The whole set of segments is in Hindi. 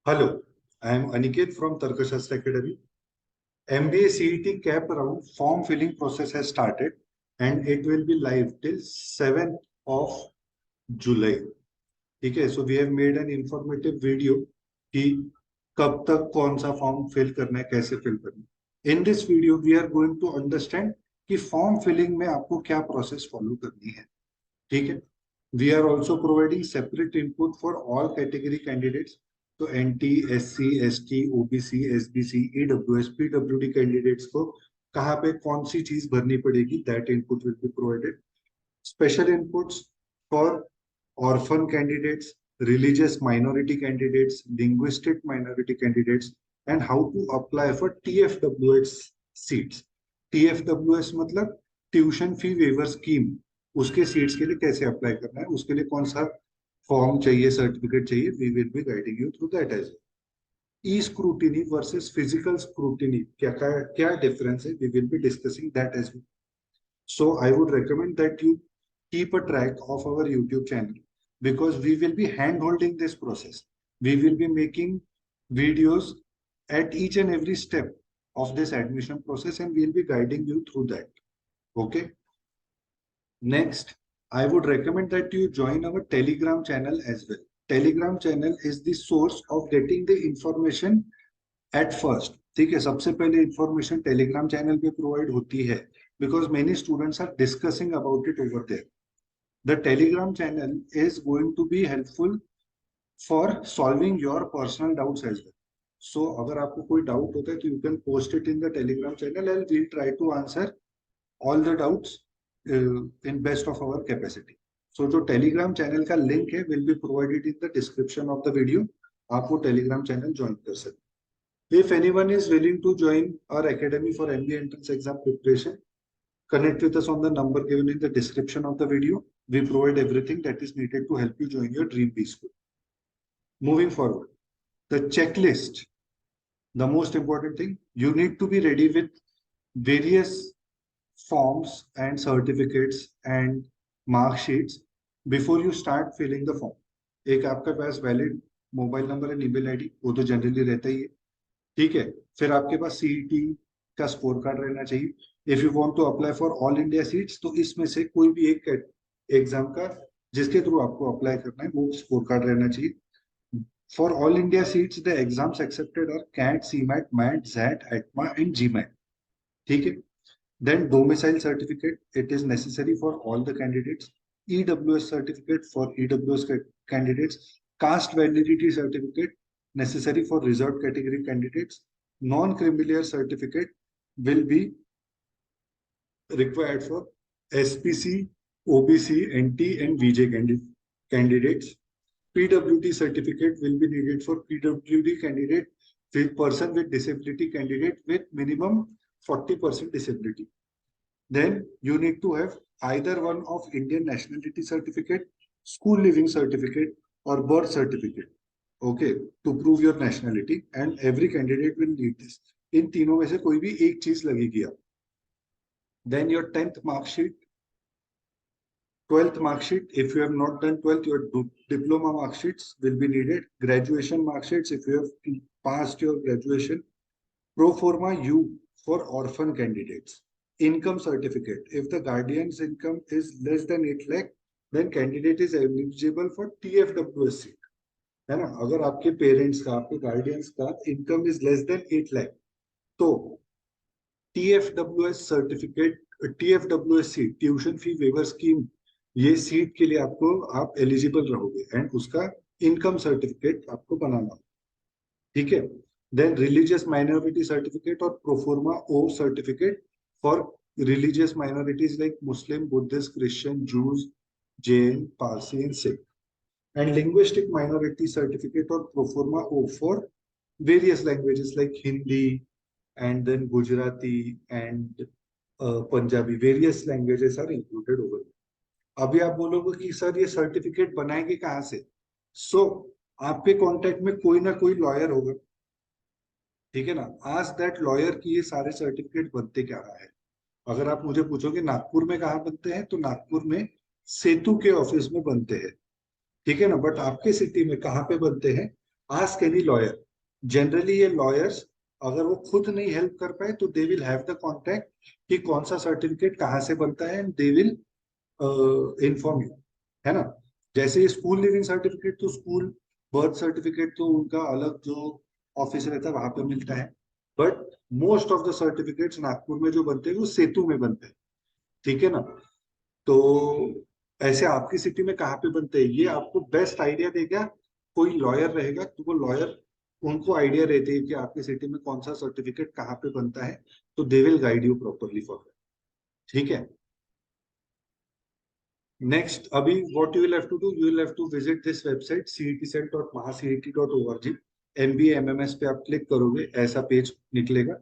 Hello, I am Aniket from Tarkashastra Academy. MBA CET cap round form filling process has started and it will be live till 7th of July. ठीक है, so we have made an informative video कि कब तक कौन सा फॉर्म फिल करना है, कैसे फिल करना है. In this video, we are going to understand कि फॉर्म फिलिंग में आपको क्या प्रोसेस फॉलो करनी है. ठीक है. We are also providing separate input for all category candidates. तो NT, SC, ST, OBC, SBC, EWS, PWD candidates को कहाँ पे कौन सी चीज भरनी पड़ेगी, that input will be provided. Special inputs for orphan candidates, religious minority candidates, linguistic minority candidates, and how to apply for TFWS seats. TFWS मतलब ट्यूशन फी वेवर स्कीम. उसके सीट्स के लिए कैसे अप्लाई करना है, उसके लिए कौन सा फॉर्म चाहिए, सर्टिफिकेट चाहिए, we will be guiding you through that as. E scrutiny versus physical scrutiny, क्या क्या डिफरेंस है, we will be discussing that as well. So I would recommend that you keep a track of our YouTube channel because we will be hand holding this process. We will be making videos at each and every step of this admission process and we'll be guiding you through that. Okay. Next, I would recommend that you join our Telegram channel as well. Telegram channel is the source of getting the information at first. ठीक है, सबसे पहले इंफॉर्मेशन टेलीग्राम चैनल पे प्रोवाइड होती है because many students are discussing about it over there. The Telegram channel is going to be helpful for solving your personal doubts as well. So अगर आपको कोई डाउट होता है तो you can post it in the Telegram channel and we'll try to answer all the doubts in best of our capacity. So जो Telegram channel का link है will be provided in the description of the video. आप वो Telegram channel join कर सकते हैं. If anyone is willing to join our academy for MBA entrance exam preparation, connect with us on the number given in the description of the video. We provide everything that is needed to help you join your dream B school. Moving forward, the checklist, the most important thing, you need to be ready with various forms and certificates and mark sheets before you start filling the form. एक आपके पास valid mobile number and email ID, वो तो जनरली रहता ही है. ठीक है. फिर आपके पास सीईटी का स्कोर कार्ड रहना चाहिए. If you want to apply for all India seats तो इसमें से कोई भी एक एग्जाम का जिसके थ्रू आपको अप्लाई करना है वो स्कोर कार्ड रहना चाहिए. For all India seats the exams accepted are CAT, CMAT, MAT, XAT, ATMA and GMAT. ठीक है. Then domicile certificate, it is necessary for all the candidates. EWS certificate for EWS candidates. Caste validity certificate necessary for reserved category candidates. Non-creamier certificate will be required for SPC, OBC, NT and VJ candidates. PWD certificate will be needed for PWD candidate with person with disability candidate with minimum 40% disability. Then you need to have either one of Indian nationality certificate, school living certificate or birth certificate. Okay, to prove your nationality and every candidate will need this. इन तीनों में से कोई भी एक चीज लगेगी आप. Then your 10th mark sheet, 12th mark sheet. If you have not done 12th, your diploma mark sheets will be needed. Graduation mark sheets if you have passed your graduation. Pro forma U for orphan candidates. Income certificate. If the guardian's income is less than 8 lakh, then candidate is eligible for TFWS seat. है ना. अगर आपके पेरेंट्स का, आपके गार्डियंस का income is less than 8 lakh तो TFWS certificate, TFWS seat, tuition fee waiver scheme, ये सीट के लिए आपको आप एलिजिबल रहोगे एंड उसका इनकम सर्टिफिकेट आपको बनाना. ठीक है. देन रिलीजियस माइनॉरिटी सर्टिफिकेट और proforma O certificate for religious minorities like Muslim, Buddhist, Christian, Jews, Jain, Parsi and Sikh. And linguistic minority certificate or pro forma O for various languages like Hindi and then Gujarati and Punjabi. Various languages are included over here. अभी आप बोलोगे कि सर ये सर्टिफिकेट बनाएंगे कहाँ से. सो आपके कांटेक्ट में कोई ना कोई लॉयर होगा. ठीक है ना. आस्क दैट लॉयर कि ये सारे सर्टिफिकेट बनते क्या है. अगर आप मुझे पूछोगे नागपुर में कहाँ बनते हैं तो नागपुर में सेतु के ऑफिस में बनते हैं. ठीक है ना. बट आपके सिटी में कहाँ पे बनते हैं आस्क एनी लॉयर। जनरली ये लॉयर्स अगर वो खुद नहीं हेल्प कर पाए तो they will have the contact कि कौन सा सर्टिफिकेट कहाँ से बनता है, and they will inform you, है ना। जैसे स्कूल लिविंग सर्टिफिकेट तो स्कूल, बर्थ सर्टिफिकेट तो उनका अलग जो ऑफिस रहता है वहां पे मिलता है, but most of the certificates Nagpur में जो बनते हैं वो सेतु में बनते हैं, ठीक है ना। तो ऐसे आपकी सिटी में कहाँ पे बनते हैं ये आपको बेस्ट आइडिया देगा कोई लॉयर रहेगा, तो वो लॉयर, उनको आइडिया रहती है कि आपकी सिटी में कौन सा सर्टिफिकेट कहाँ पे बनता है, तो they will guide you properly for that, ठीक है। नेक्स्ट, अभी what you will have to do, you will have to visit this website cetcelt.mahacet.org। MBA MMS पे आप क्लिक करोगे, ऐसा पेज निकलेगा।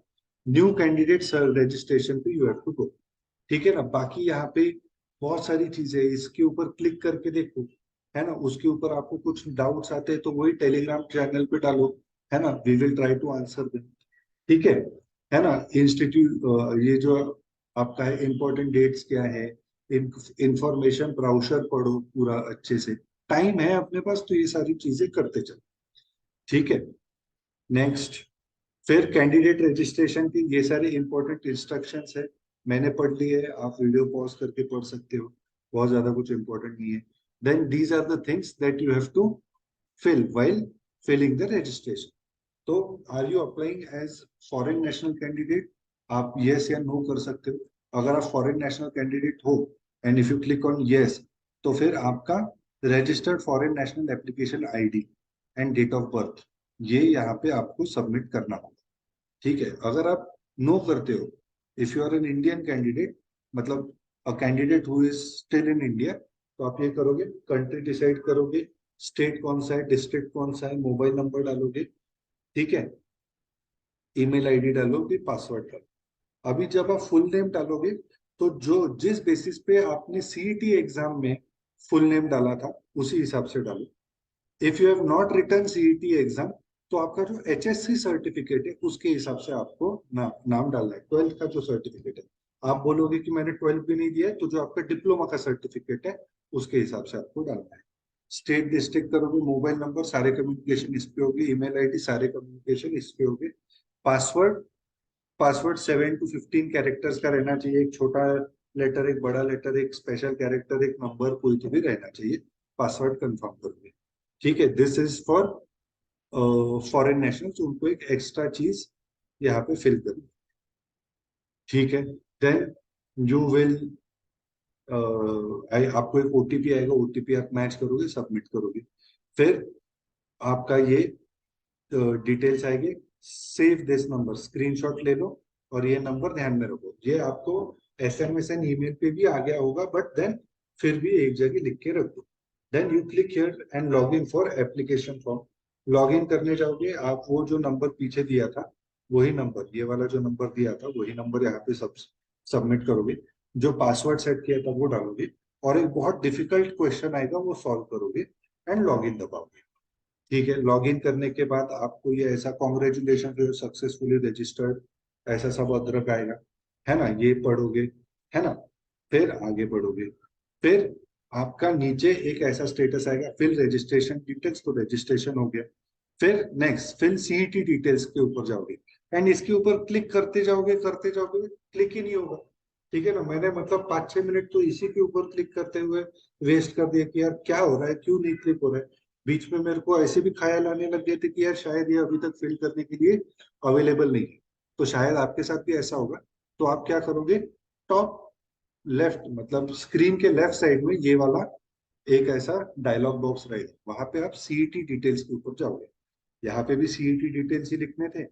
न्यू कैंडिडेट रजिस्ट्रेशन पे यू हैव टू गो, ठीक है ना। बाकी यहाँ पे बहुत सारी चीजें, इसके ऊपर क्लिक करके देखो, है ना। उसके ऊपर आपको कुछ डाउट्स आते हैं तो वही टेलीग्राम चैनल पे डालो, है ना, we will try to answer them, ठीक है ना। इंस्टीट्यूट, ये जो आपका है इंपॉर्टेंट डेट्स क्या है, इंफॉर्मेशन ब्राउशर पढ़ो पूरा अच्छे से, टाइम है अपने पास तो ये सारी चीजें करते चलो, ठीक है। नेक्स्ट, फिर कैंडिडेट रजिस्ट्रेशन की ये सारे इंपॉर्टेंट इंस्ट्रक्शंस है, मैंने पढ़ ली है, आप वीडियो पॉज करके पढ़ सकते हो, बहुत ज्यादा कुछ इंपॉर्टेंट नहीं है। Then these are the things that you have to fill while filling the registration। तो are you applying as foreign national candidate, आप यस या नो कर सकते हो। अगर आप फॉरेन नेशनल कैंडिडेट हो and if you click on yes, तो फिर आपका registered foreign national application ID and date of birth ये यहाँ पे आपको सबमिट करना होगा, ठीक है। अगर आप नो करते हो, if you are an Indian candidate, मतलब a candidate who is still in India, तो आप ये करोगे, कंट्री डिसाइड करोगे, स्टेट कौन सा है, डिस्ट्रिक्ट कौन सा है, मोबाइल नंबर डालोगे, ठीक है, ईमेल आईडी डालोगे, पासवर्ड डालो। अभी जब आप फुल नेम डालोगे, तो जो जिस बेसिस पे आपने सीईटी एग्जाम में फुल नेम डाला था उसी हिसाब से डालो। If you have not return CET exam, तो आपका जो एचएससी सर्टिफिकेट है उसके हिसाब से आपको नाम डालना है, 12th का जो सर्टिफिकेट है। आप बोलोगे कि मैंने 12th भी नहीं दिया है, तो जो आपका डिप्लोमा का सर्टिफिकेट है उसके हिसाब से आपको डालना है। स्टेट डिस्ट्रिक्ट करोगे, मोबाइल नंबर सारे कम्युनिकेशन इस पे होगी, ईमेल आईडी सारे कम्युनिकेशन इस पे होगे। पासवर्ड, पासवर्ड 7 to 15 कैरेक्टर्स का रहना चाहिए, एक छोटा लेटर, एक बड़ा लेटर, एक स्पेशल कैरेक्टर, एक नंबर, कोई तो भी रहना चाहिए। पासवर्ड कंफर्म करोगे, ठीक है। This is for foreign nationals, उनको एक एक्स्ट्रा चीज यहाँ पे फिल करनी, ठीक है। देन यू विल, आपको एक ओटीपी आएगा, ओटीपी आप मैच करोगे, सबमिट करोगे। फिर आपका ये डिटेल्स आएगी, सेव दिस नंबर, स्क्रीनशॉट ले लो और ये नंबर ध्यान में रखो। ये आपको एसएमएस एंड ईमेल पे भी आ गया होगा, बट देन फिर भी एक जगह लिख के रख दो। Then you click here and log in for application form. Log in करने जाओगे, आप वो जो नंबर पीछे दिया था वही नंबर, ये वाला जो नंबर दिया था वही नंबर यहाँ पे सबमिट करोगे। जो पासवर्ड सेट किया था वो डालोगे, और एक बहुत डिफिकल्ट क्वेश्चन आएगा वो सॉल्व करोगे एंड लॉग इन दबाओगे, ठीक है। लॉगिन करने के बाद आपको ये ऐसा कॉन्ग्रेचुलेशन यू सक्सेसफुली रजिस्टर्ड, ऐसा सब अदरक आएगा, है ना, ये पढ़ोगे, है ना। फिर आगे बढ़ोगे, फिर आपका नीचे एक ऐसा स्टेटस आएगा, फिल रजिस्ट्रेशन डिटेल्स, तो रजिस्ट्रेशन हो गया। फिर नेक्स्ट, फिल सीईटी डिटेल्स के ऊपर जाओगे, एंड इसके ऊपर क्लिक करते जाओगे, क्लिक ही नहीं होगा, ठीक है ना। मैंने मतलब 5-6 मिनट तो इसी के ऊपर क्लिक करते हुए वेस्ट कर दिया कि यार क्या हो रहा है, क्यों नहीं क्लिक हो रहा है। बीच में मेरे को ऐसे भी ख्याल आने लग गए थे कि यार शायद ये अभी तक फिल करने के लिए अवेलेबल नहीं है, तो शायद आपके साथ भी ऐसा होगा। तो आप क्या करोगे, टॉप लेफ्ट, मतलब स्क्रीन के लेफ्ट साइड में ये वाला एक ऐसा डायलॉग बॉक्स रहेगा, वहां पे आप सीईटी डिटेल्स के ऊपर जाओगे। यहाँ पे भी सीईटी डिटेल्स ही लिखने थे,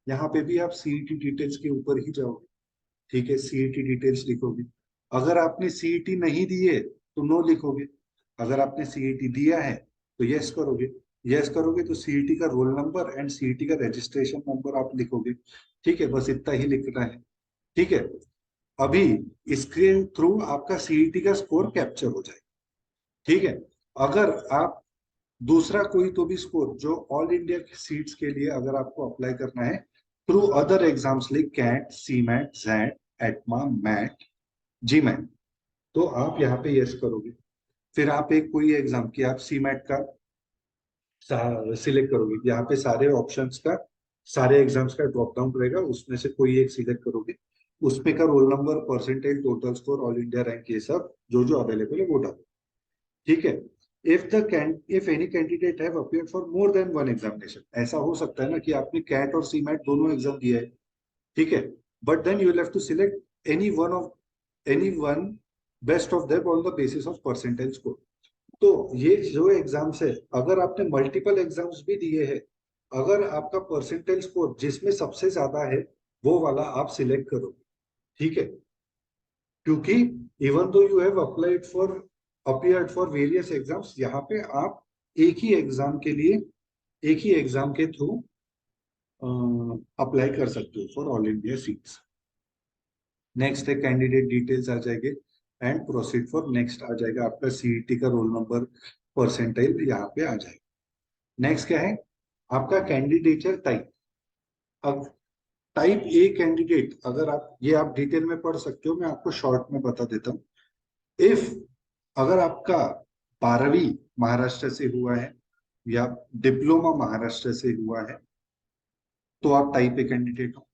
यहाँ पे भी आप सीईटी डिटेल्स के ऊपर ही जाओगे, ठीक है। सीईटी डिटेल्स लिखोगे। अगर आपने सीईटी नहीं दी है तो नो लिखोगे, अगर आपने सीईटी दिया है तो यस करोगे। यस करोगे तो सीईटी का रोल नंबर एंड सीईटी का रजिस्ट्रेशन नंबर आप लिखोगे, ठीक है। बस इतना ही लिखना है, ठीक है। अभी स्क्रीन थ्रू आपका सीईटी का स्कोर कैप्चर हो जाएगा, ठीक है। अगर आप दूसरा कोई तो भी स्कोर जो ऑल इंडिया की सीट्स के लिए अगर आपको अप्लाई करना है through other exams like CAT, CMAT, XAT, ATMA, MAT, GMAT, तो आप यहाँ पे यस करोगे। फिर आप एक कोई एग्जाम की, आप सीमैट का सिलेक्ट करोगे, यहाँ पे सारे ऑप्शंस का, सारे एग्जाम्स का ड्रॉप डाउन रहेगा, उसमें से कोई एक सिलेक्ट करोगे, उसमें का roll number, percentage, total score, all India rank, ये सब जो जो अवेलेबल है वो डालो। ठीक है। If any candidate have appeared for more than one examination, ऐसा हो सकता है ना कि आपने कैट और सी मैट दोनों एग्जाम दिया है, ठीक है, but then you will have to select any one best of them on the basis of percentage score. तो ये जो एग्जाम्स है, अगर आपने मल्टीपल एग्जाम्स भी दिए हैं, अगर आपका परसेंटेज स्कोर जिसमें सबसे ज्यादा है वो वाला आप सिलेक्ट करो, ठीक है, क्योंकि even though you have applied for appeared for various exams, यहाँ पे आप एक ही एग्जाम के लिए, एक ही एग्जाम के थ्रू अप्लाई कर सकते हो for all India seats. Next है कैंडिडेट डिटेल्स आ जाएंगे, एंड प्रोसीड फॉर नेक्स्ट आ जाएगा, आपका सीईटी का रोल नंबर, परसेंटाइल यहाँ पे आ जाएगा। नेक्स्ट क्या है, आपका कैंडिडेचर टाइप। अब टाइप ए कैंडिडेट, अगर आप ये आप डिटेल में पढ़ सकते हो, मैं आपको शॉर्ट में बता देता हूँ। इफ अगर आपका 12वीं महाराष्ट्र से हुआ है या डिप्लोमा महाराष्ट्र से हुआ है तो आप टाइप ए कैंडिडेट हो,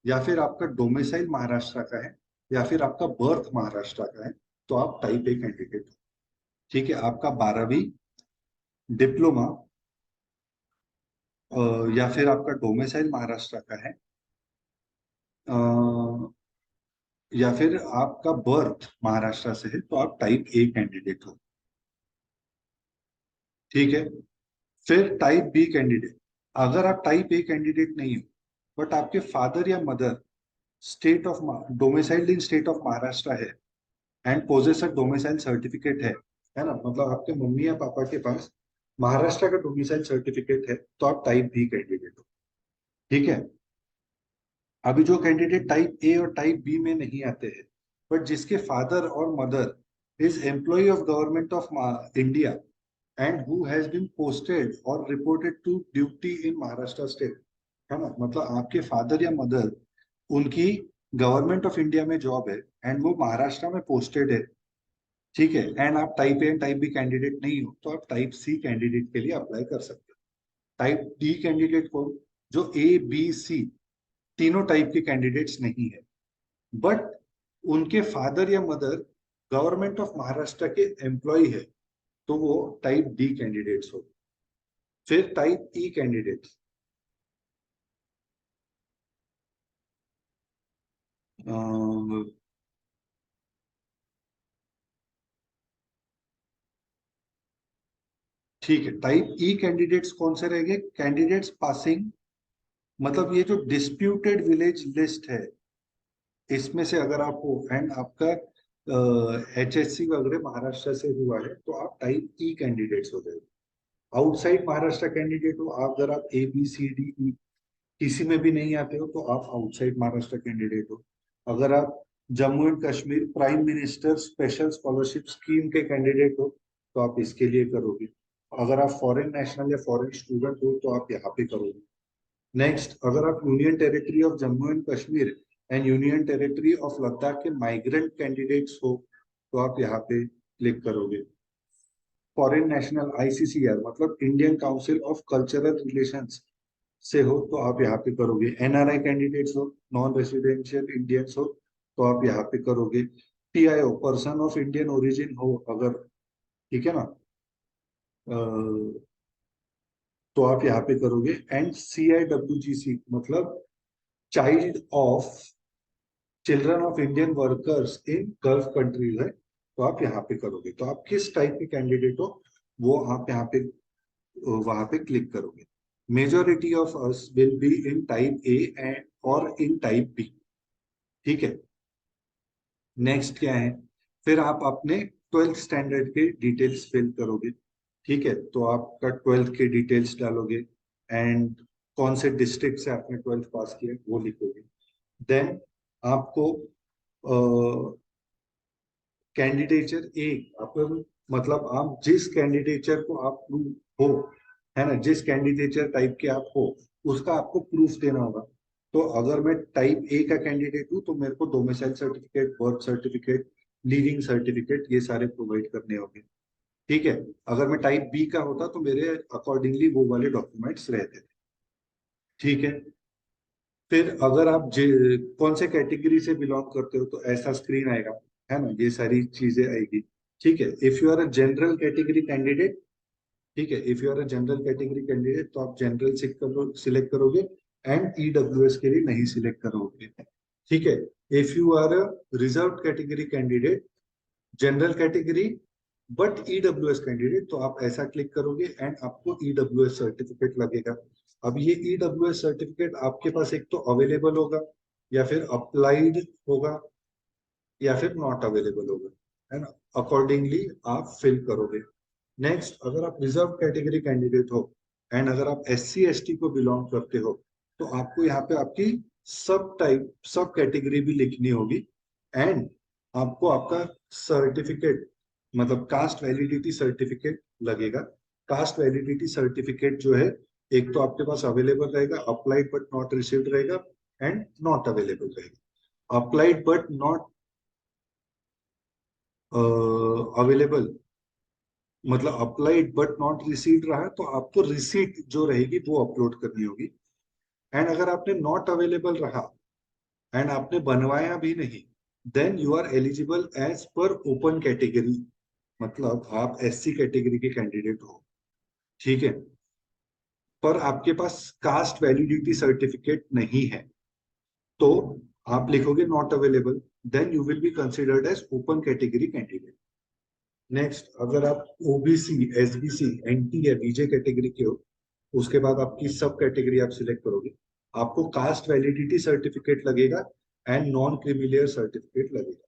या फिर आपका डोमिसाइल महाराष्ट्र का है, या फिर आपका बर्थ महाराष्ट्र का है, तो आप टाइप ए कैंडिडेट हो। ठीक है, आपका 12वीं, डिप्लोमा, या फिर आपका डोमिसाइल महाराष्ट्र का है, अ, या फिर आपका बर्थ महाराष्ट्र से है, तो आप टाइप ए कैंडिडेट हो। ठीक है। फिर टाइप बी कैंडिडेट, अगर आप टाइप ए कैंडिडेट नहीं हो बट आपके फादर या mother state of domiciled in state of Maharashtra है and possess a domicile certificate है ना, मतलब आपके मम्मी या पापा के पास महाराष्ट्र का डोमिसाइल सर्टिफिकेट है, तो आप टाइप बी कैंडिडेट हो। ठीक है। अभी जो कैंडिडेट टाइप ए और टाइप बी में नहीं आते हैं, बट जिसके फादर और mother is employ of government of India and who has been posted और reported to duty in Maharashtra state, है ना, मतलब आपके फादर या मदर, उनकी गवर्नमेंट ऑफ इंडिया में जॉब है एंड वो महाराष्ट्र में पोस्टेड है, ठीक है, एंड आप type A and type B candidate नहीं हो, तो आप टाइप सी कैंडिडेट के लिए अप्लाई कर सकते हो। टाइप डी कैंडिडेट को, जो ए बी सी तीनों टाइप के कैंडिडेट्स नहीं है, बट उनके फादर या मदर गवर्नमेंट ऑफ महाराष्ट्र के एम्प्लॉय है, तो वो टाइप डी कैंडिडेट्स हो। फिर टाइप ई कैंडिडेट्स, ठीक है, टाइप ई कैंडिडेट्स कौन से रहेंगे, कैंडिडेट्स पासिंग, मतलब ये जो डिस्प्यूटेड विलेज लिस्ट है, इसमें से अगर आप हो एंड आपका एचएससी वगैरह महाराष्ट्र से हुआ है, तो आप टाइप ई कैंडिडेट्स हो जाएंगे। आउटसाइड महाराष्ट्र कैंडिडेट हो आप, अगर आप A B C D E किसी में भी नहीं आते हो, तो आप आउटसाइड महाराष्ट्र कैंडिडेट हो। अगर आप Jammu and Kashmir prime minister special scholarship scheme के कैंडिडेट हो, तो आप इसके लिए करोगे। अगर आप फॉरेन नेशनल या फॉरेन स्टूडेंट हो, तो आप यहाँ पे करोगे। नेक्स्ट, अगर आप union territory of Jammu and Kashmir and union territory of Ladakh के माइग्रेंट कैंडिडेट्स हो, तो आप यहाँ पे क्लिक करोगे। फॉरेन नेशनल आईसीसीआर मतलब Indian council of cultural relations से हो, तो आप यहाँ पे करोगे। एनआरआई कैंडिडेट्स हो, नॉन रेसिडेंशियल इंडियंस हो, तो आप यहाँ पे करोगे। TIO person of Indian origin हो अगर, ठीक है ना, तो आप यहाँ पे करोगे। एंड CIWGC मतलब child of children of Indian workers in gulf countries है, तो आप यहाँ पे करोगे। तो आप किस टाइप के कैंडिडेट हो वो आप यहाँ पे वहां पे क्लिक करोगे। Majority of us will be in type A and और इन टाइप बी। ठीक है। नेक्स्ट क्या है, फिर आप अपने 12th स्टैंडर्ड के डिटेल्स फिल करोगे। ठीक है, तो आपका 12th के डिटेल्स डालोगे एंड कौन से डिस्ट्रिक्ट से आपने 12th पास किया वो लिखोगे। देन आपको कैंडिडेचर ए, अपन मतलब आप जिस कैंडिडेचर को आप हो, है ना, जिस कैंडिडेचर टाइप के आप हो उसका आपको प्रूफ देना होगा। तो अगर मैं टाइप ए का कैंडिडेट हूँ, तो मेरे को domicile certificate, birth certificate, leaving certificate, ये सारे प्रोवाइड करने होंगे। ठीक है, अगर मैं टाइप बी का होता तो मेरे अकॉर्डिंगली वो वाले डॉक्यूमेंट्स रहते थे। ठीक है, फिर अगर आप कौन से कैटेगरी से बिलोंग करते हो तो ऐसा स्क्रीन आएगा, है ना, ये सारी चीजें आएगी। ठीक है, if you are a general category candidate, ठीक है, if you are a general category candidate तो आप जनरल सिलेक्ट करोगे एंड ईडब्ल्यूएस के लिए नहीं सिलेक्ट करोगे। ठीक है, if you are a reserve category candidate, general category but EWS candidate, तो आप ऐसा क्लिक करोगे एंड आपको ईडब्ल्यूएस सर्टिफिकेट लगेगा। अब ये ईडब्ल्यूएस सर्टिफिकेट आपके पास एक तो अवेलेबल होगा, या फिर अप्लाइड होगा, या फिर नॉट अवेलेबल होगा, है ना, अकॉर्डिंगली आप फिल करोगे। नेक्स्ट, अगर आप रिजर्व कैटेगरी कैंडिडेट हो एंड अगर आप एस सी एस टी को बिलोंग करते हो तो आपको यहाँ पे आपकी सब कैटेगरी भी लिखनी होगी एंड आपको आपका सर्टिफिकेट, मतलब कास्ट वैलिडिटी सर्टिफिकेट लगेगा। कास्ट वैलिडिटी सर्टिफिकेट जो है, एक तो आपके पास अवेलेबल रहेगा, अप्लाइड बट नॉट रिसीव्ड रहेगा एंड नॉट अवेलेबल रहेगा। अप्लाइड बट नॉट अवेलेबल मतलब अप्लाइड बट नॉट रिसीव्ड रहा तो आपको रिसीट जो रहेगी वो अपलोड करनी होगी। एंड अगर आपने नॉट अवेलेबल रहा एंड आपने बनवाया भी नहीं, then you are eligible as per open category, मतलब आप एससी कैटेगरी के कैंडिडेट हो। ठीक है, पर आपके पास कास्ट वैलिडिटी सर्टिफिकेट नहीं है तो आप लिखोगे not available, then you will be considered as open category candidate. Next, अगर आप ओबीसी, एसबीसी, एनटी या बीजे कैटेगरी के हो, उसके बाद आपकी सब कैटेगरी आप सिलेक्ट करोगे, आपको कास्ट वैलिडिटी सर्टिफिकेट लगेगा एंड नॉन क्रिमिलियर सर्टिफिकेट लगेगा।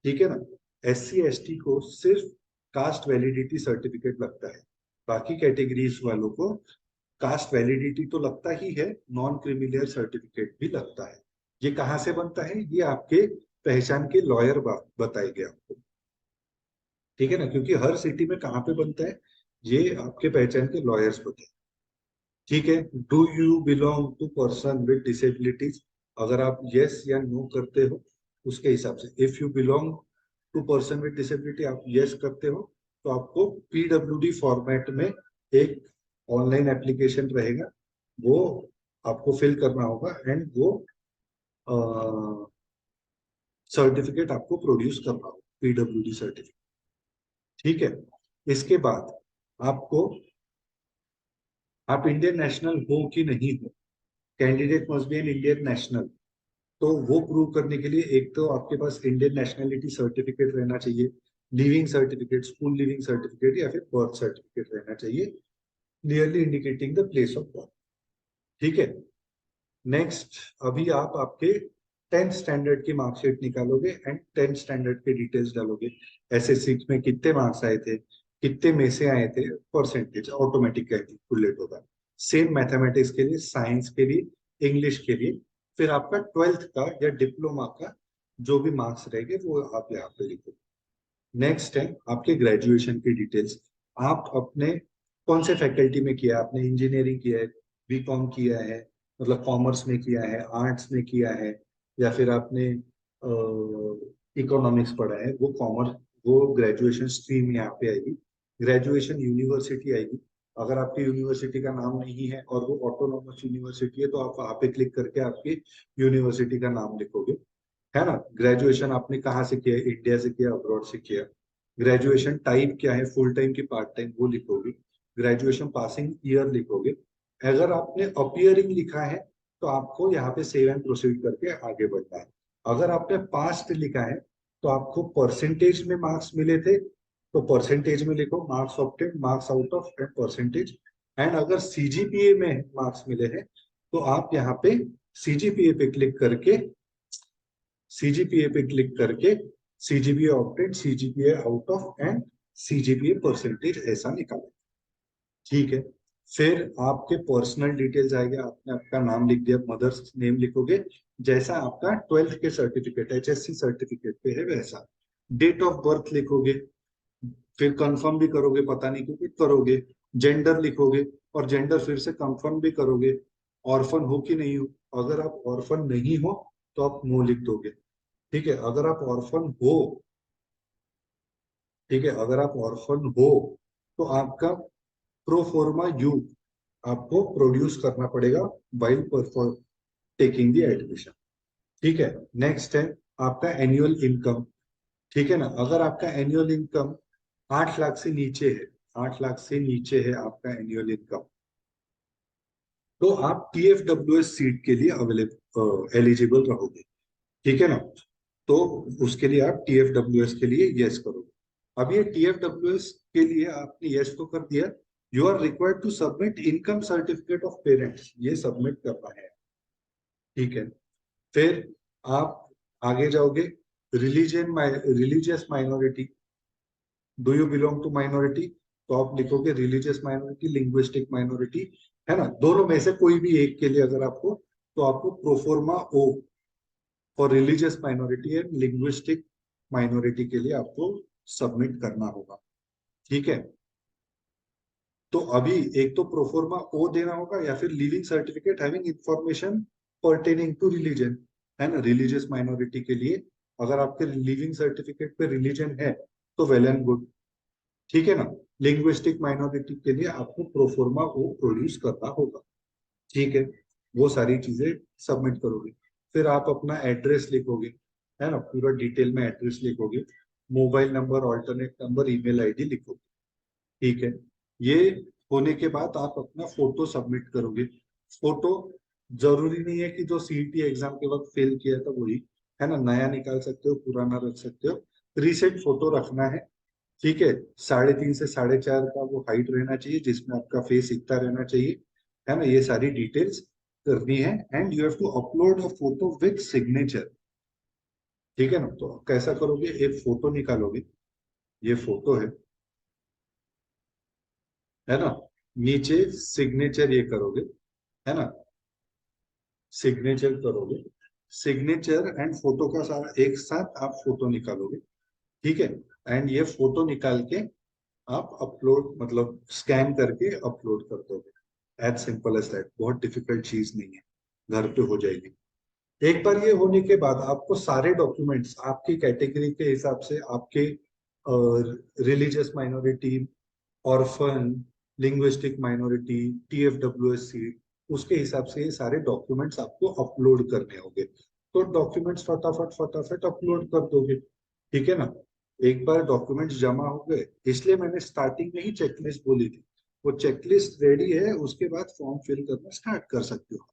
ठीक है ना, एस सी एस टी को सिर्फ कास्ट वैलिडिटी सर्टिफिकेट लगता है, बाकी कैटेगरीज वालों को कास्ट वैलिडिटी तो लगता ही है, नॉन क्रिमिलियर सर्टिफिकेट भी लगता है। ये कहाँ से बनता है, ये आपके पहचान के लॉयर बताएंगे आपको। ठीक है ना, क्योंकि हर सिटी में कहाँ पे बनता है ये आपके पहचान के लॉयर्स बताए। ठीक है, do you belong to person with disabilities, अगर आप यस या नो करते हो उसके हिसाब से, if you belong to person with disability आप यस करते हो तो आपको पीडब्ल्यूडी फॉर्मेट में एक ऑनलाइन एप्लीकेशन रहेगा, वो आपको फिल करना होगा एंड वो सर्टिफिकेट आपको प्रोड्यूस करना होगा, पीडब्ल्यूडी सर्टिफिकेट। ठीक है, इसके बाद आपको, आप इंडियन नेशनल हो कि नहीं हो, candidate must be an Indian national, तो वो प्रूव करने के लिए एक तो आपके पास इंडियन नेशनलिटी सर्टिफिकेट रहना चाहिए, leaving certificate, school leaving certificate या फिर बर्थ सर्टिफिकेट रहना चाहिए, clearly indicating the place of birth. ठीक है, नेक्स्ट, अभी आप आपके 10th स्टैंडर्ड की मार्कशीट निकालोगे एंड 10th स्टैंडर्ड के डिटेल्स डालोगे, एसएससी में कितने मार्क्स आए थे, कितने में से आए थे, परसेंटेज ऑटोमेटिक कैलकुलेट होगा। सेम मैथमेटिक्स के लिए, साइंस के लिए, इंग्लिश के लिए, फिर आपका 12th का या डिप्लोमा का जो भी मार्क्स रहेंगे वो आप यहाँ पे लिखोगे। नेक्स्ट है आपके ग्रेजुएशन की डिटेल्स, आप अपने कौन से फैकल्टी में किया, आपने इंजीनियरिंग किया है, बीकॉम किया है, मतलब कॉमर्स में किया है, आर्ट्स में किया है, या फिर आपने इकोनॉमिक्स पढ़ा है, वो कॉमर्स, वो ग्रेजुएशन स्ट्रीम यहाँ पे आएगी। ग्रेजुएशन यूनिवर्सिटी आएगी, अगर आपकी यूनिवर्सिटी का नाम नहीं है और वो ऑटोनॉमस यूनिवर्सिटी है तो आप वहाँ पे क्लिक करके आपकी यूनिवर्सिटी का नाम लिखोगे, है ना। ग्रेजुएशन आपने कहाँ से किया, इंडिया से किया, अब्रॉड से किया, ग्रेजुएशन टाइप क्या है, फुल टाइम की पार्ट टाइम, वो लिखोगे। ग्रेजुएशन पासिंग ईयर लिखोगे। अगर आपने अपियरिंग लिखा है तो आपको यहाँ पे सेव एंड प्रोसीड करके आगे बढ़ना है। अगर आपने पास्ट लिखा है तो आपको परसेंटेज में मार्क्स मिले थे तो परसेंटेज में लिखो, marks opted, marks out of and percentage. And अगर सीजीपीए में मार्क्स मिले हैं तो आप यहाँ पे सीजीपीए पे क्लिक करके, सीजीपीए पे क्लिक करके CGPA opted, CGPA out of and CGPA percentage ऐसा निकालें। ठीक है, फिर आपके पर्सनल डिटेल्स आएंगे, आपने आपका नाम लिख दिया, मदर्स नेम लिखोगे, जैसा आपका 12th के सर्टिफिकेट एचएससी सर्टिफिकेट पे है वैसा। डेट ऑफ बर्थ लिखोगे, फिर कंफर्म भी करोगे, पता नहीं क्यों करोगे, जेंडर लिखोगे और जेंडर फिर से कंफर्म भी करोगे, ऑर्फन हो कि नहीं हो, अगर आप ऑर्फन नहीं हो तो आप नो लिख दोगे। ठीक है, अगर आप ऑर्फन हो, ठीक है, अगर आप ऑर्फन हो तो आपका प्रोफोर्मा यू आपको प्रोड्यूस करना पड़ेगा while perform taking the admission. ठीक है। नेक्स्ट है आपका एनुअल इनकम। ठीक है ना, अगर आपका एनुअल इनकम 8 लाख से नीचे है, 8 लाख से नीचे है आपका एनुअल इनकम, तो आप TFWS सीट के लिए अवेलेबल एलिजिबल रहोगे। ठीक है ना, तो उसके लिए आप TFWS के लिए यस करोगे। अब ये TFWS के लिए आपने यस तो कर दिया, you are required to submit income certificate of parents, ये सबमिट करना है। ठीक है। फिर आप आगे जाओगे, religious minority, do you belong to minority, तो आप लिखोगे रिलीजियस माइनॉरिटी, लिंग्विस्टिक माइनॉरिटी, है ना, दोनों में से कोई भी एक के लिए अगर आपको, तो आपको proforma O for religious minority and linguistic minority के लिए आपको सबमिट करना होगा। ठीक है। तो अभी एक तो प्रोफोर्मा ओ देना होगा या फिर living certificate having information pertaining to religion, है ना, रिलीजियस माइनॉरिटी के लिए अगर आपके लिविंग सर्टिफिकेट पे रिलीजन है तो वेल एंड गुड। ठीक है ना, लिंग्विस्टिक माइनॉरिटी के लिए आपको प्रोफोर्मा को प्रोड्यूस करना होगा। ठीक है, वो सारी चीजें सबमिट करोगे। फिर आप अपना एड्रेस लिखोगे, है ना, पूरा डिटेल में एड्रेस लिखोगे, mobile number, alternate number, email ID लिखोगे। ठीक है, ये होने के बाद आप अपना फोटो सबमिट करोगे। फोटो जरूरी नहीं है कि जो सीईटी एग्जाम के वक्त फेल किया था वही, है ना, नया निकाल सकते हो, पुराना रख सकते हो, रिसेंट फोटो रखना है। ठीक है, 3.5 से 4.5 का वो हाइट रहना चाहिए जिसमें आपका फेस इतना रहना चाहिए, है ना, ये सारी डिटेल्स करनी है। And you have to upload a photo with signature. ठीक है ना, तो कैसा करोगे, एक फोटो निकालोगे, ये फोटो है ना, नीचे सिग्नेचर ये करोगे, है ना, सिग्नेचर करोगे, सिग्नेचर एंड फोटो का सारा एक साथ आप फोटो निकालोगे। ठीक है, एंड ये फोटो निकाल के आप अपलोड, मतलब स्कैन करके अपलोड कर दोगे। एज सिंपल एज दैट, बहुत डिफिकल्ट चीज नहीं है, घर पे हो जाएगी। एक बार ये होने के बाद आपको सारे डॉक्यूमेंट्स आपकी कैटेगरी के हिसाब से, आपके religious minority, orphan, linguistic minority, TFWSC, उसके हिसाब से ये सारे डॉक्यूमेंट्स आपको अपलोड करने होंगे। तो डॉक्यूमेंट्स फटाफट फटाफट अपलोड कर दोगे। ठीक है ना, एक बार डॉक्यूमेंट्स जमा हो गए, इसलिए मैंने स्टार्टिंग में ही चेकलिस्ट बोली थी, वो चेकलिस्ट रेडी है, उसके बाद फॉर्म फिल करना स्टार्ट कर सकते हो।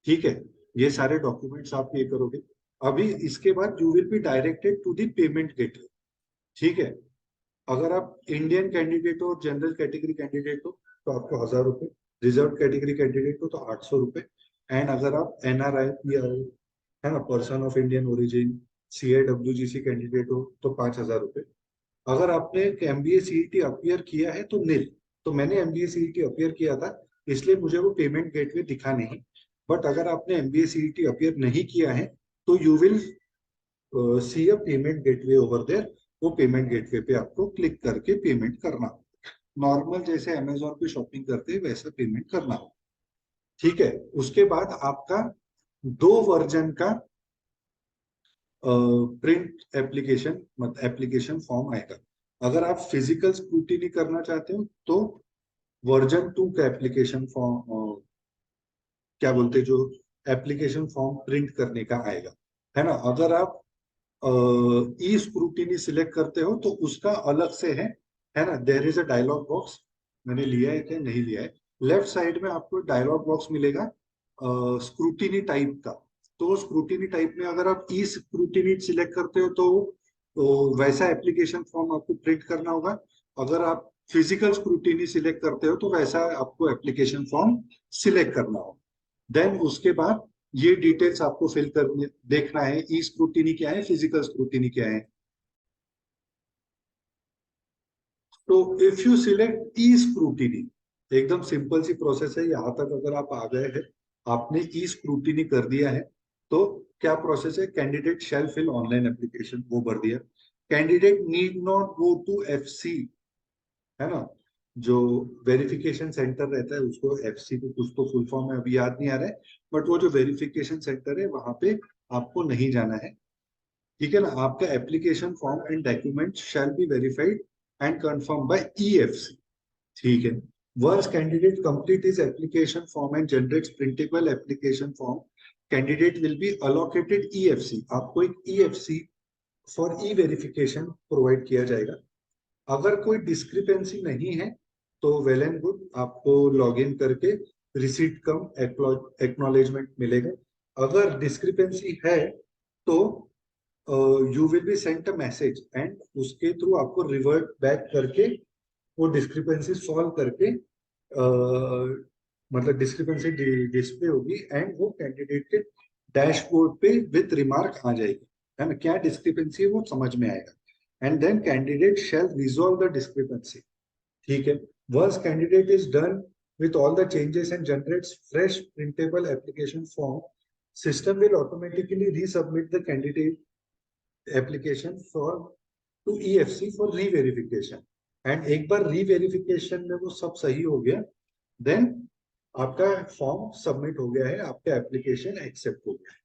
ठीक है, ये सारे डॉक्यूमेंट्स आप ये करोगे। अभी इसके बाद you will be directed to the payment gateway. ठीक है, अगर आप इंडियन कैंडिडेट हो, जनरल कैटेगरी कैंडिडेट हो, तो आपको 1,000 रुपए, रिजर्व कैटेगरी कैंडिडेट हो तो 800 रुपए, एंड अगर आप NRI या, है ना, person of Indian origin, CIWGC candidate हो तो 5,000 रुपए। अगर आपने MBA CET अपियर किया है तो नील, तो मैंने MBA CET अपियर किया था इसलिए मुझे वो पेमेंट गेटवे दिखा नहीं। बट अगर आपने MBA CET अपियर नहीं किया है तो you will see a payment gateway over there, वो पेमेंट गेटवे पे आपको क्लिक करके पेमेंट करना हो, नॉर्मल जैसे अमेजोन पे शॉपिंग करते हैं वैसा पेमेंट करना हो। ठीक है, उसके बाद आपका 2 वर्जन का प्रिंट एप्लीकेशन, मतलब एप्लीकेशन फॉर्म आएगा। अगर आप फिजिकल स्क्रूटिनी करना चाहते हो तो वर्जन 2 का एप्लीकेशन फॉर्म, क्या बोलते हैं, जो एप्लीकेशन फॉर्म प्रिंट करने का आएगा, है ना। अगर आप ई स्क्रूटिनी सिलेक्ट करते हो तो उसका अलग से है ना, there is a dialog box, मैंने लिया है क्या, नहीं लिया है, लेफ्ट साइड में आपको डायलॉग बॉक्स मिलेगा स्क्रूटिनी टाइप का। तो स्क्रूटिनी टाइप में अगर आप ई स्क्रूटिनी सिलेक्ट करते हो तो वैसा एप्लीकेशन फॉर्म आपको प्रिंट करना होगा। अगर आप फिजिकल स्क्रूटिनी सिलेक्ट करते हो तो वैसा आपको एप्लीकेशन फॉर्म सिलेक्ट करना होगा। देन उसके बाद ये डिटेल्स आपको फिल करने, देखना है ई स्क्रूटिनी क्या है, फिजिकल स्क्रूटिनी क्या है। तो if you select E scrutiny, एकदम सिंपल सी प्रोसेस है, यहाँ तक अगर आप आ गए हैं, आपने ई स्क्रूटिनी कर दिया है, तो क्या प्रोसेस है, candidate shall fill online application, वो भर दिया। Candidate need not go to FC, है ना, जो वेरिफिकेशन सेंटर रहता है उसको FC को कुछ तो फुल फॉर्म है अभी याद नहीं आ रहा है, बट वो जो वेरिफिकेशन सेंटर है वहां पे आपको नहीं जाना है। ठीक है ना, आपका application form and document shall be verified and confirm by EFC। ठीक है। Once candidate complete his application form and generates printable application form, candidate will be allocated EFC. आपको एक EFC for e-verification प्रोवाइड किया जाएगा। अगर कोई डिस्क्रिपेंसी नहीं है तो वेल एंड गुड, आपको लॉग इन करके रिसीट कम एक्नॉलेजमेंट मिलेगा। अगर डिस्क्रिपेंसी है तो you will be sent a message and उसके थ्रू आपको रिवर्ट बैक करके वो डिस्क्रिपेंसी सॉल्व करके मतलब डिस्क्रिपेंसी डिस्प्ले होगी एंड वो कैंडिडेट के डैशबोर्ड पे विद रिमार्क आ जाएगी, है ना, क्या डिस्क्रिपेंसी है वो समझ में आएगा। And then candidate shall resolve the discrepancy. ठीक है। Once candidate is done with all the changes and generates fresh printable application form, system will automatically resubmit the candidate application for to EFC for re-verification. And एक बार re-verification में वो सब सही हो गया, then आपका फॉर्म सबमिट हो गया है, आपका एप्लीकेशन एक्सेप्ट हो गया है।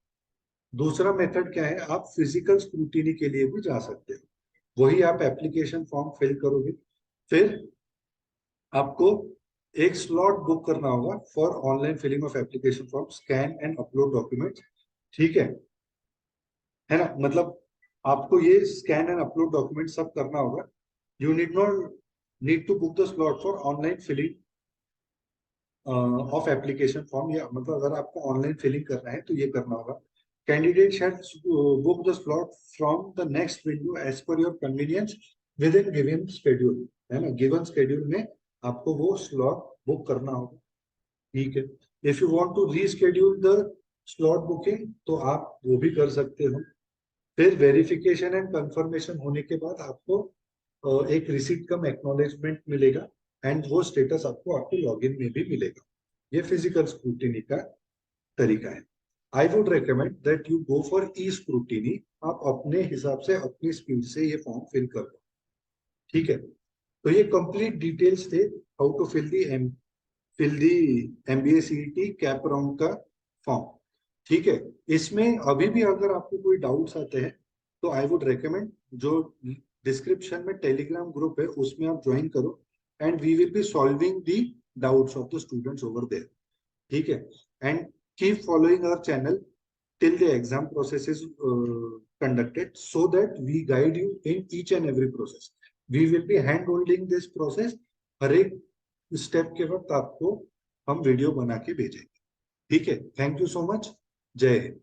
दूसरा मेथड क्या है, आप फिजिकल स्क्रूटिनी के लिए भी जा सकते हो। वही आप एप्लीकेशन फॉर्म फिल करोगे, फिर आपको एक स्लॉट बुक करना होगा for online filling of application form, scan and upload document. ठीक है ना, मतलब आपको ये स्कैन एंड अपलोड डॉक्यूमेंट सब करना होगा। You need to book the slot for online filling of application form, या मतलब अगर आपको ऑनलाइन फिलिंग करना है तो ये करना होगा। Candidate shall book the slot from the next window as per your convenience within given schedule, है ना, गिवन शेड्यूल में आपको वो स्लॉट बुक करना होगा। ठीक है। If you want to reschedule the slot booking तो आप वो भी कर सकते हो। फिर वेरिफिकेशन एंड कंफर्मेशन होने के बाद आपको एक रिसीट कम एक्नॉलेजमेंट मिलेगा एंड वो स्टेटस आपको आपके लॉगिन में भी मिलेगा। ये फिजिकल स्क्रूटिनी का तरीका है। आई would recommend that you go for E scrutiny. आप अपने हिसाब से अपनी स्पीड से ये फॉर्म फिल कर लो। ठीक है। तो ये कंप्लीट डिटेल्स थे how to fill the MBA CET cap round का फॉर्म। ठीक है। इसमें अभी भी अगर आपको कोई डाउट्स आते हैं तो आई वुड रेकमेंड, जो डिस्क्रिप्शन में टेलीग्राम ग्रुप है उसमें आप ज्वाइन करो and we will be solving the doubts of the students over there. ठीक है। And keep following our channel till the exam process is conducted, so that we guide you in each and every process. We will be hand holding this process। हर एक स्टेप के वक्त आपको हम वीडियो बना के भेजेंगे। ठीक है। Thank you so much. जय हिंद।